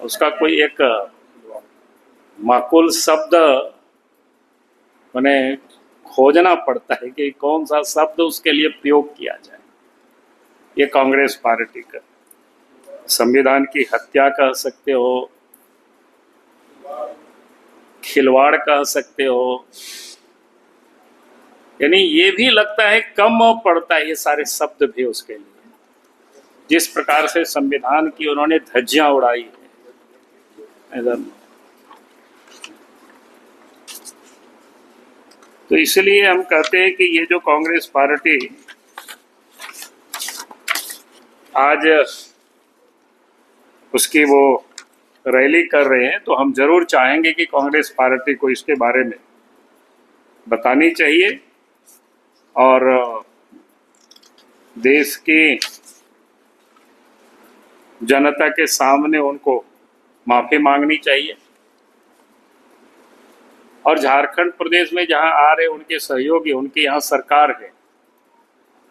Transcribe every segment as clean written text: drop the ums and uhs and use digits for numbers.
उसका कोई एक माकूल शब्द मैंने खोजना पड़ता है कि कौन सा शब्द उसके लिए प्रयोग किया जाए। ये कांग्रेस पार्टी का संविधान की हत्या कह सकते हो, खिलवाड़ कह सकते हो, यानी ये भी लगता है कम पड़ता है ये सारे शब्द भी उसके लिए। जिस प्रकार से संविधान की उन्होंने धज्जियां उड़ाई है, तो इसलिए हम कहते हैं कि ये जो कांग्रेस पार्टी आज उसकी वो रैली कर रहे हैं, तो हम जरूर चाहेंगे कि कांग्रेस पार्टी को इसके बारे में बतानी चाहिए और देश की जनता के सामने उनको माफी मांगनी चाहिए। और झारखंड प्रदेश में जहां आ रहे उनके सहयोगी, उनकी यहाँ सरकार है,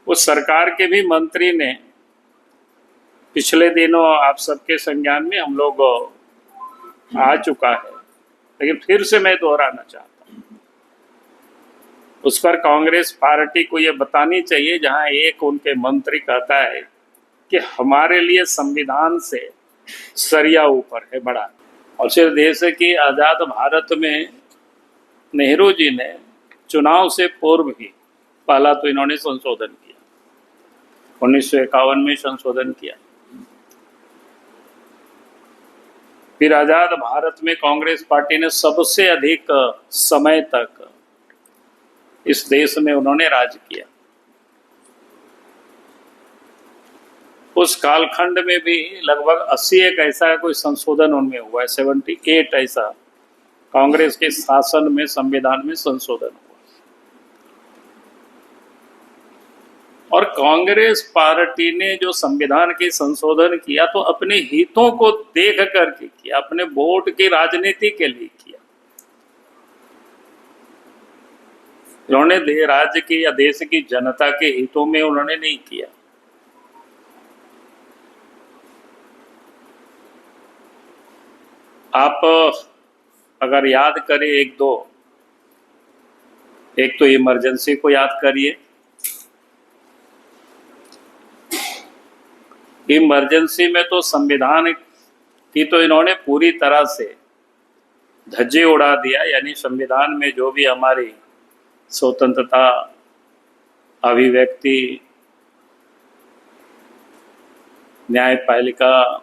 उस सरकार के भी मंत्री ने पिछले दिनों आप सबके संज्ञान में हम लोग आ चुका है, लेकिन फिर से मैं दोहराना चाहता हूँ, उस पर कांग्रेस पार्टी को ये बतानी चाहिए जहां एक उनके मंत्री कहता है कि हमारे लिए संविधान से सरिया ऊपर है बड़ा। और सिर्फ देश की आजाद भारत में नेहरू जी ने चुनाव से पूर्व ही पहला तो इन्होंने संशोधन किया, 1951 में संशोधन किया। फिर आजाद भारत में कांग्रेस पार्टी ने सबसे अधिक समय तक इस देश में उन्होंने राज किया। उस कालखंड में भी लगभग 81 ऐसा कोई संशोधन उनमें हुआ है, 78 ऐसा कांग्रेस के शासन में संविधान में संशोधन हुआ। और कांग्रेस पार्टी ने जो संविधान के संशोधन किया तो अपने हितों को देख करके किया, अपने वोट की राजनीति के लिए किया। उन्होंने राज्य की या देश की जनता के हितों में उन्होंने नहीं किया। आप अगर याद करें एक तो इमरजेंसी को याद करिए। इमरजेंसी में तो संविधान की तो इन्होंने पूरी तरह से धज्जे उड़ा दिया, यानी संविधान में जो भी हमारी स्वतंत्रता, अभिव्यक्ति, न्यायपालिका,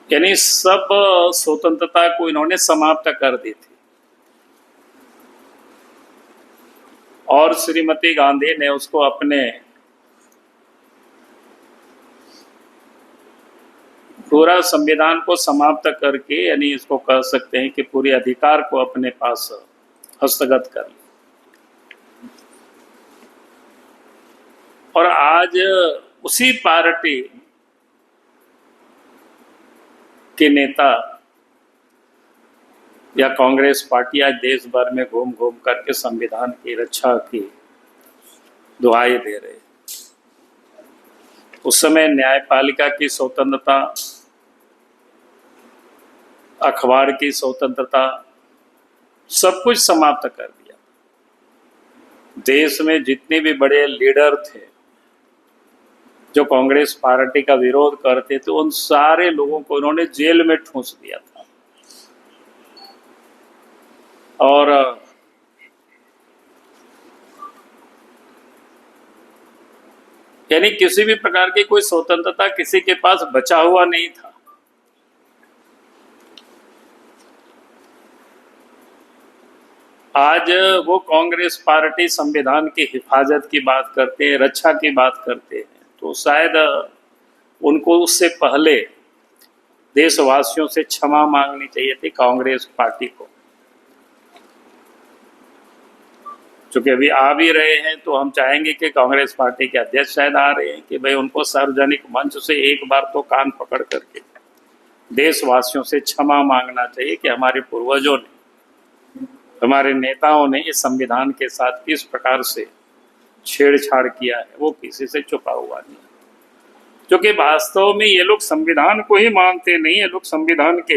यानी सब स्वतंत्रता को इन्होंने समाप्त कर दी थी। और श्रीमती गांधी ने उसको अपने पूरा संविधान को समाप्त करके, यानी इसको कह सकते हैं कि पूरे अधिकार को अपने पास हस्तगत कर लिया। और आज उसी पार्टी के नेता या कांग्रेस पार्टी आज देश भर में घूम घूम करके संविधान की रक्षा की दुहाई दे रहे। उस समय न्यायपालिका की स्वतंत्रता, अखबार की स्वतंत्रता, सब कुछ समाप्त कर दिया। देश में जितने भी बड़े लीडर थे जो कांग्रेस पार्टी का विरोध करते थे, उन सारे लोगों को उन्होंने जेल में ठूंस दिया था। और यानी किसी भी प्रकार की कोई स्वतंत्रता किसी के पास बचा हुआ नहीं था। आज वो कांग्रेस पार्टी संविधान की हिफाजत की बात करते हैं, रक्षा की बात करते हैं, तो शायद उनको उससे पहले देशवासियों से क्षमा मांगनी चाहिए थी कांग्रेस पार्टी को। चूंकि अभी आ भी रहे हैं तो हम चाहेंगे कि कांग्रेस पार्टी के अध्यक्ष शायद आ रहे हैं कि भाई उनको सार्वजनिक मंच से एक बार तो कान पकड़ करके देशवासियों से क्षमा मांगना चाहिए कि हमारे पूर्वजों ने, हमारे नेताओं ने इस संविधान के साथ किस प्रकार से छेड़छाड़ किया है, वो किसी से छुपा हुआ नहीं। क्योंकि वास्तव में ये लोग संविधान को ही मानते नहीं है, लोग संविधान के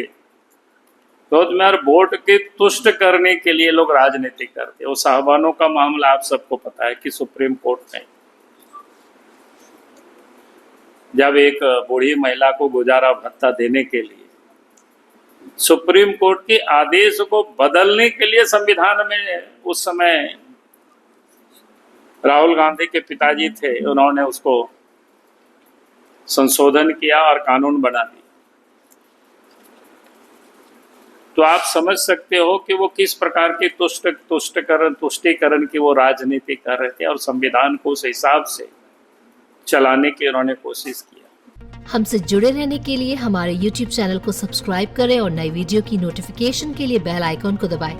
विरोध में और वोट के तुष्ट करने के लिए लोग राजनीति करते हैं। वो साहबानों का मामला आप सबको पता है कि सुप्रीम कोर्ट ने जब एक बूढ़ी महिला को गुजारा भत्ता देने के लिए सुप्रीम कोर्ट के आदेश को बदलने के लिए संविधान में उस समय राहुल गांधी के पिताजी थे, उन्होंने उसको संशोधन किया और कानून बना दिया। तो आप समझ सकते हो कि वो किस प्रकार की तुष्टीकरण की वो राजनीति कर रहे थे और संविधान को उस हिसाब से चलाने की उन्होंने कोशिश किया। हमसे जुड़े रहने के लिए हमारे YouTube चैनल को सब्सक्राइब करें और नई वीडियो की नोटिफिकेशन के लिए बेल आइकॉन को दबाएं।